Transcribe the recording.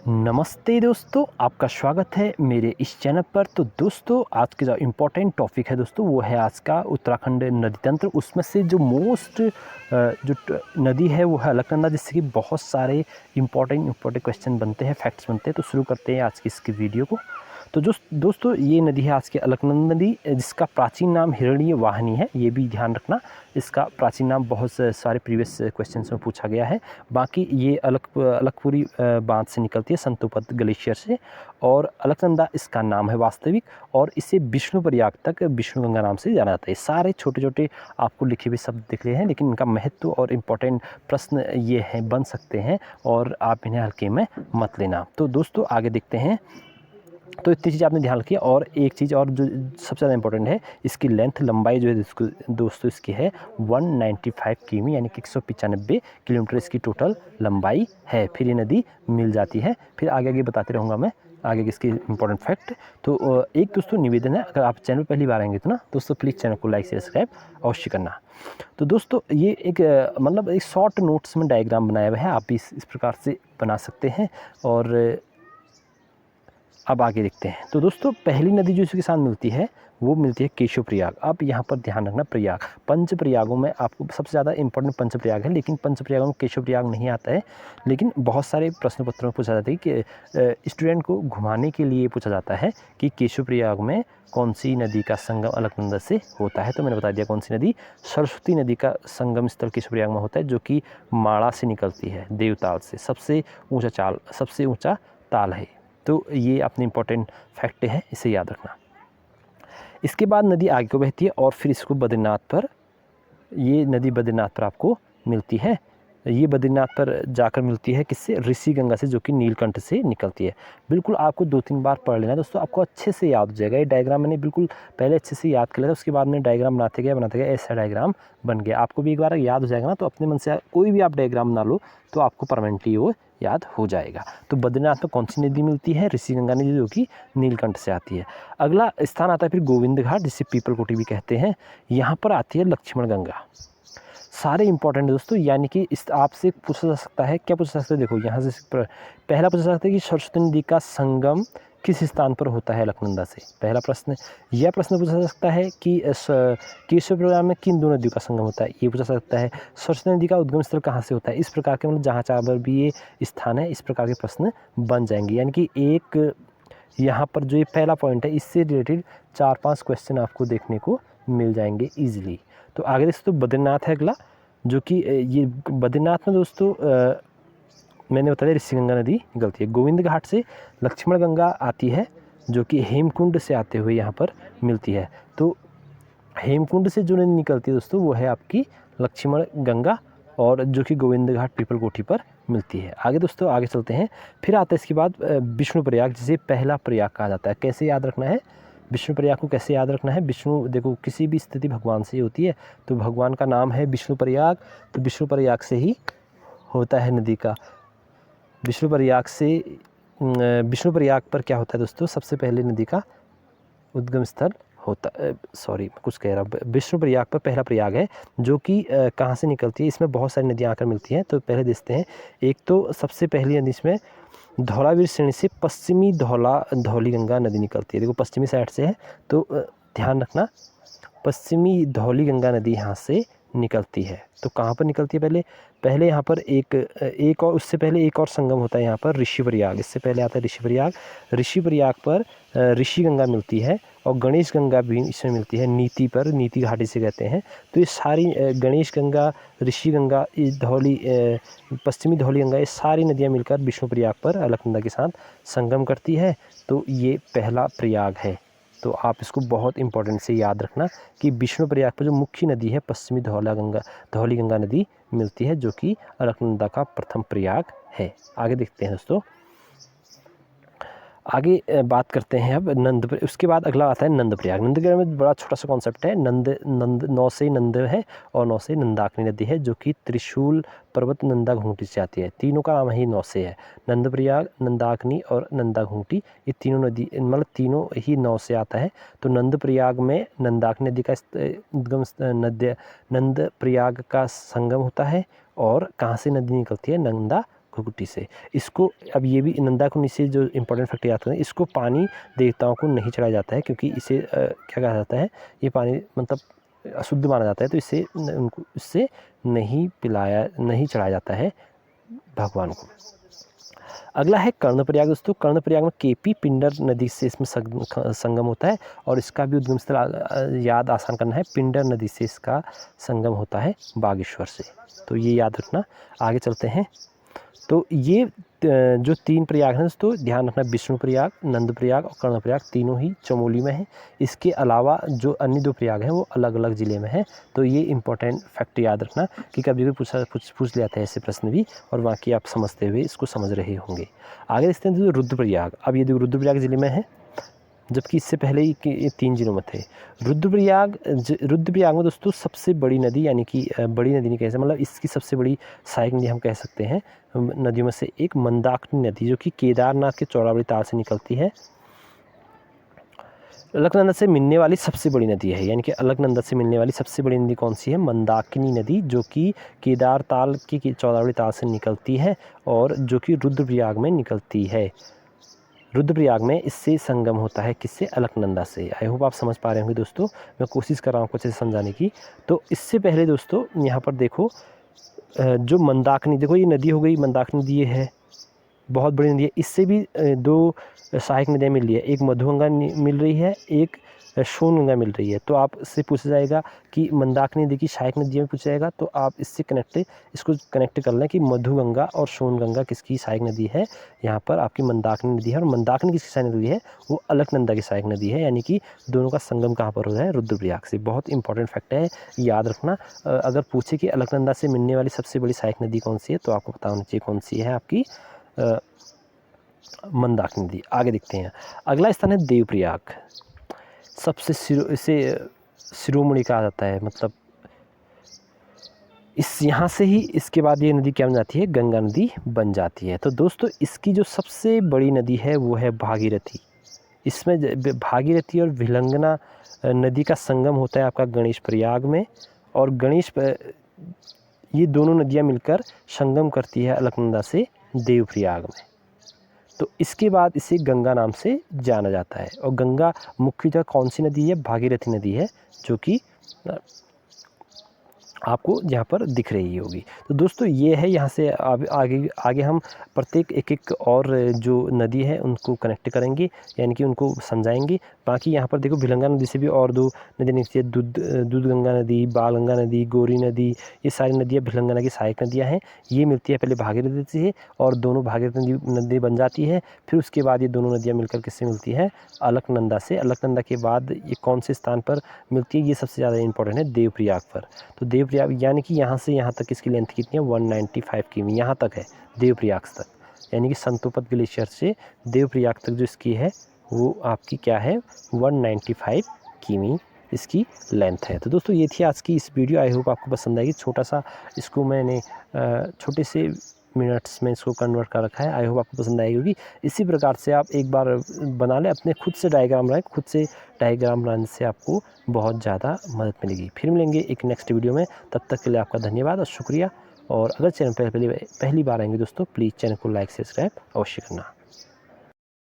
नमस्ते दोस्तों, आपका स्वागत है मेरे इस चैनल पर। तो दोस्तों आज के जो इम्पोर्टेंट टॉपिक है दोस्तों वो है आज का उत्तराखंड नदी तंत्र। उसमें से जो मोस्ट नदी है वो है अलकनंदा, जिससे कि बहुत सारे इम्पोर्टेंट क्वेश्चन बनते हैं, फैक्ट्स बनते हैं। तो शुरू करते हैं आज की इसकी वीडियो को। तो दोस्तों ये नदी है आज की अलकनंदा नदी, जिसका प्राचीन नाम हिरण्य वाहिनी है। ये भी ध्यान रखना, इसका प्राचीन नाम बहुत सारे प्रीवियस क्वेश्चंस में पूछा गया है। बाकी ये अलकपुरी बांध से निकलती है, संतोपद ग्लेशियर से, और अलकनंदा इसका नाम है वास्तविक। और इसे विष्णुप्रयाग तक विष्णुगंगा नाम से जाना जाता है। सारे छोटे छोटे आपको लिखे हुए शब्द दिख रहे हैं, लेकिन इनका महत्व और इम्पोर्टेंट प्रश्न ये हैं बन सकते हैं, और आप इन्हें हल्के में मत लेना। तो दोस्तों आगे देखते हैं। तो इतनी चीज़ आपने ध्यान रखी है। और एक चीज़ और जो सबसे ज़्यादा इंपॉर्टेंट है, इसकी लेंथ लंबाई जो है दोस्तों इसकी है 195 किमी, यानी कि 195 किलोमीटर इसकी टोटल लंबाई है। फिर ये नदी मिल जाती है। फिर आगे आगे बताते रहूँगा मैं आगे इसकी इंपॉर्टेंट फैक्ट। तो एक दोस्तों निवेदन है, अगर आप चैनल पहली बार आएंगे तो ना दोस्तों प्लीज़ चैनल को लाइक सब्सक्राइब अवश्य करना। तो दोस्तों ये एक मतलब एक शॉर्ट नोट्स में डायग्राम बनाया हुआ है, आप भी इस प्रकार से बना सकते हैं। और अब आगे देखते हैं। तो दोस्तों पहली नदी जो इसके साथ मिलती है वो मिलती है केशव प्रयाग। अब यहाँ पर ध्यान रखना, प्रयाग पंच प्रयागों में आपको सबसे ज़्यादा इंपॉर्टेंट पंच प्रयाग है, लेकिन पंच प्रयागों में केशव प्रयाग नहीं आता है। लेकिन बहुत सारे प्रश्न पत्रों में पूछा जाता है कि स्टूडेंट को घुमाने के लिए पूछा जाता है कि केशव प्रयाग में कौन सी नदी का संगम अलकनंदा से होता है। तो मैंने बता दिया कौन सी नदी, सरस्वती नदी का संगम स्थल केशव प्रयाग में होता है, जो कि माड़ा से निकलती है, देवताल से। सबसे ऊँचा ताल है। तो ये अपनी इम्पोर्टेंट फैक्ट है, इसे याद रखना। इसके बाद नदी आगे को बहती है और फिर इसको बद्रीनाथ पर, ये नदी बद्रीनाथ पर आपको मिलती है। ये बद्रीनाथ पर जाकर मिलती है किससे, ऋषि गंगा से, जो कि नीलकंठ से निकलती है। बिल्कुल आपको 2-3 बार पढ़ लेना है दोस्तों, आपको अच्छे से याद हो जाएगा। ये डायग्राम मैंने बिल्कुल पहले अच्छे से याद कर लिया था, उसके बाद मैंने डायग्राम बनाते गया ऐसा डायग्राम बन गया। आपको भी एक बार याद हो जाएगा ना, तो अपने मन से कोई भी आप डायग्राम बना लो तो आपको परमानेंटली वो याद हो जाएगा। तो बद्रीनाथ में कौन सी नदी मिलती है, ऋषि गंगा नदी, जो कि नीलकंठ से आती है। अगला स्थान आता है फिर गोविंद घाट, जिसे पीपल कोटी भी कहते हैं। यहाँ पर आती है लक्ष्मण गंगा। सारे इंपॉर्टेंट दोस्तों, यानी कि इस आपसे पूछा जा सकता है, क्या पूछा जा सकता है, देखो यहाँ से पहला पूछा जा सकता है कि सरस्वती नदी का संगम किस स्थान पर होता है अलकनंदा से, पहला प्रश्न। यह प्रश्न पूछा जा सकता है कि केशव प्रयाग में किन दो नदियों का संगम होता है, ये पूछा जा सकता है। सरस्वती नदी का उद्गम स्थल कहाँ से होता है, इस प्रकार के मतलब जहाँ जहाँ पर भी ये स्थान है, इस प्रकार के प्रश्न बन जाएंगे। यानी कि एक यहाँ पर जो ये पहला पॉइंट है, इससे रिलेटेड 4-5 क्वेश्चन आपको देखने को मिल जाएंगे ईजिली। तो आगे दोस्तों बद्रीनाथ है अगला, जो कि ये बद्रीनाथ में दोस्तों मैंने बताया ऋषिगंगा नदी निकलती है। गोविंद घाट से लक्ष्मण गंगा आती है, जो कि हेमकुंड से आते हुए यहाँ पर मिलती है। तो हेमकुंड से जो नदी निकलती है दोस्तों वो है आपकी लक्ष्मण गंगा, और जो कि गोविंद घाट पीपल कोठी पर मिलती है। आगे दोस्तों आगे चलते हैं। फिर आता है इसके बाद विष्णु प्रयाग, जिसे पहला प्रयाग कहा जाता है। कैसे याद रखना है विष्णु प्रयाग को, कैसे याद रखना है। विष्णु देखो किसी भी स्थिति भगवान से ही होती है, तो भगवान का नाम है विष्णु प्रयाग, तो विष्णु प्रयाग से ही होता है नदी का। विष्णु प्रयाग पर क्या होता है दोस्तों, सबसे पहले नदी का उद्गम स्थल होता, सॉरी कुछ कह रहा हूँ, विष्णु प्रयाग पर पहला प्रयाग है, जो कि कहाँ से निकलती है। इसमें बहुत सारी नदियाँ आकर मिलती हैं, तो पहले देखते हैं। एक तो सबसे पहली नदी इसमें धौलावीर श्रेणी से पश्चिमी धौली गंगा नदी निकलती है। देखो पश्चिमी साइड से है, तो ध्यान रखना, पश्चिमी धौली गंगा नदी यहाँ से निकलती है। तो कहाँ पर निकलती है, पहले यहाँ पर एक और उससे पहले एक और संगम होता है यहाँ पर, ऋषि प्रयाग। इससे पहले आता है ऋषि प्रयाग। ऋषि प्रयाग पर ऋषि गंगा मिलती है, और गणेश गंगा भी इसमें मिलती है, नीति पर, नीति घाटी से कहते हैं। तो ये सारी गणेश गंगा, ऋषि गंगा, धौली पश्चिमी धौली गंगा, ये सारी नदियाँ मिलकर विष्णु प्रयाग पर अलकनंदा के साथ संगम करती है। तो ये पहला प्रयाग है। तो आप इसको बहुत इंपॉर्टेंट से याद रखना कि विष्णु प्रयाग पर जो मुख्य नदी है पश्चिमी धौली गंगा नदी मिलती है, जो कि अलकनंदा का प्रथम प्रयाग है। आगे देखते हैं दोस्तों, आगे बात करते हैं अब उसके बाद अगला आता है नंद प्रयाग। नंद प्रयाग में बड़ा छोटा सा कॉन्सेप्ट है। नंद नौ से नंद है, और नौ से नंदाकिनी नदी है, जो कि त्रिशूल पर्वत नंदा घूंटी से आती है। तीनों का नाम ही नौ से है, नंद प्रयाग, नंदाकिनी और नंदा घूंटी। ये तीनों नदी मतलब तीनों ही नौ से आता है। तो नंद प्रयाग में नंदाकिनी नदी का उद्गम, नंद प्रयाग का संगम होता है, और कहाँ से नदी निकलती है, नंदा घुघुटी से। इसको अब ये भी नंदाकुनी से जो इम्पोर्टेंट फैक्ट याद करें, इसको पानी देवताओं को नहीं चढ़ाया जाता है क्योंकि इसे क्या कहा जाता है, ये पानी मतलब अशुद्ध माना जाता है, तो इसे उनको इससे नहीं चढ़ाया जाता है भगवान को। अगला है कर्णप्रयाग दोस्तों। कर्णप्रयाग में केपी पिंडर नदी से इसमें संगम होता है और इसका भी उद्गम स्थल याद आसान करना है, पिंडर नदी से इसका संगम होता है बागेश्वर से, तो ये याद रखना। आगे चलते हैं, तो ये जो 3 प्रयाग हैं दोस्तों, ध्यान रखना, विष्णु प्रयाग, नंद प्रयाग और कर्ण प्रयाग तीनों ही चमोली में हैं। इसके अलावा जो अन्य 2 प्रयाग हैं वो अलग अलग ज़िले में हैं। तो ये इंपॉर्टेंट फैक्ट याद रखना कि कभी भी पूछ लेते हैं ऐसे प्रश्न भी, और बाकी आप समझते हुए इसको समझ रहे होंगे। आगे देखते हैं रुद्रप्रयाग। अब ये रुद्रप्रयाग ज़िले में है, जबकि इससे पहले ही ये 3 जिलों में थे। रुद्रप्रयाग में दोस्तों सबसे बड़ी नदी, यानी कि बड़ी नदी नहीं कह सकते, मतलब इसकी सबसे बड़ी सहायक नदी हम कह सकते हैं नदियों में से एक मंदाकिनी नदी, जो कि केदारनाथ के चौड़ावड़ी ताल से निकलती है। अलकनंदा से मिलने वाली सबसे बड़ी नदी है, यानी कि अलकनंदा से मिलने वाली सबसे बड़ी नदी कौन सी है? मंदाकिनी नदी, जो कि केदार ताल की चौड़ावड़ी ताल से निकलती है और जो कि रुद्रप्रयाग में निकलती है। रुद्रप्रयाग में इससे संगम होता है, किससे? अलकनंदा से। आई होप आप समझ पा रहे होंगे दोस्तों, मैं कोशिश कर रहा हूँ अच्छे से समझाने की। तो इससे पहले दोस्तों यहाँ पर देखो, जो मंदाकिनी, देखो ये नदी हो गई, मंदाकिनी नदी ये है, बहुत बड़ी नदी है। इससे भी 2 सहायक नदियाँ मिल रही है, एक मधुगंगा मिल रही है, एक सोनगंगा मिल रही है। तो आप इससे पूछा जाएगा कि मंदाकिनी नदी की सहायक नदी में पूछा जाएगा, तो आप इसको कनेक्ट कर लें कि मधुगंगा और सोनगंगा किसकी सहायक नदी है। यहाँ पर आपकी मंदाकिनी नदी है, और मंदाकिनी किसकी सहायक नदी है? वो अलकनंदा की सहायक नदी है, यानी कि दोनों का संगम कहाँ पर हो रहा है? रुद्रप्रयाग से। बहुत इंपॉर्टेंट फैक्ट है, याद रखना। अगर पूछे कि अलकनंदा से मिलने वाली सबसे बड़ी सहायक नदी कौन सी है, तो आपको पता होना चाहिए कौन सी है, आपकी मंदाकिनी नदी। आगे देखते हैं, अगला स्थान है देवप्रयाग। सबसे इसे शिरोमणि कहा जाता है, मतलब यहाँ से ही इसके बाद ये नदी क्या बन जाती है? गंगा नदी बन जाती है। तो दोस्तों इसकी जो सबसे बड़ी नदी है वो है भागीरथी। इसमें भागीरथी और विलंगना नदी का संगम होता है आपका गणेश प्रयाग में, और ये दोनों नदियाँ मिलकर संगम करती है अलकनंदा से देवप्रयाग में। तो इसके बाद इसे गंगा नाम से जाना जाता है, और गंगा मुख्यतः कौन सी नदी है? भागीरथी नदी है, जो कि आपको यहाँ पर दिख रही होगी। तो दोस्तों ये है, यहाँ से आगे हम प्रत्येक एक और जो नदी है उनको कनेक्ट करेंगे, यानी कि उनको समझाएंगे। बाकी यहाँ पर देखो, भिलंगा नदी से भी और 2 नदी निकलती है, दूध गंगा नदी, बाल गंगा नदी, गौरी नदी। ये सारी नदियाँ भिलंगना की सहायक नदियाँ हैं। ये मिलती है पहले भागीरथी से, और दोनों भागीरथी नदी बन जाती है। फिर उसके बाद ये दोनों नदियाँ मिलकर किससे मिलती है? अलकनंदा से। अलकनंदा के बाद ये कौन से स्थान पर मिलती है? ये सबसे ज़्यादा इंपॉर्टेंट है, देवप्रयाग पर। तो देवप्रयाग, यानी कि यहाँ से यहाँ तक इसकी लेंथ कितनी है? 195 किमी यहाँ तक है, देवप्रयाग तक, यानी कि संतोपत ग्लेशियर से देवप्रयाग तक जो इसकी है वो आपकी क्या है? 195 किमी इसकी लेंथ है। तो दोस्तों ये थी आज की इस वीडियो, आई होप आपको पसंद आएगी। छोटा सा इसको मैंने छोटे से मिनट्स में इसको कन्वर्ट कर रखा है, आई होप आपको पसंद आएगी होगी। इसी प्रकार से आप एक बार बना लें, अपने खुद से डायग्राम बनाएं, खुद से डायग्राम बनाने से आपको बहुत ज़्यादा मदद मिलेगी। फिर मिलेंगे एक नेक्स्ट वीडियो में, तब तक के लिए आपका धन्यवाद और शुक्रिया। और अगर चैनल पर पहली बार आएंगे दोस्तों, प्लीज़ चैनल को लाइक सब्सक्राइब अवश्य करना।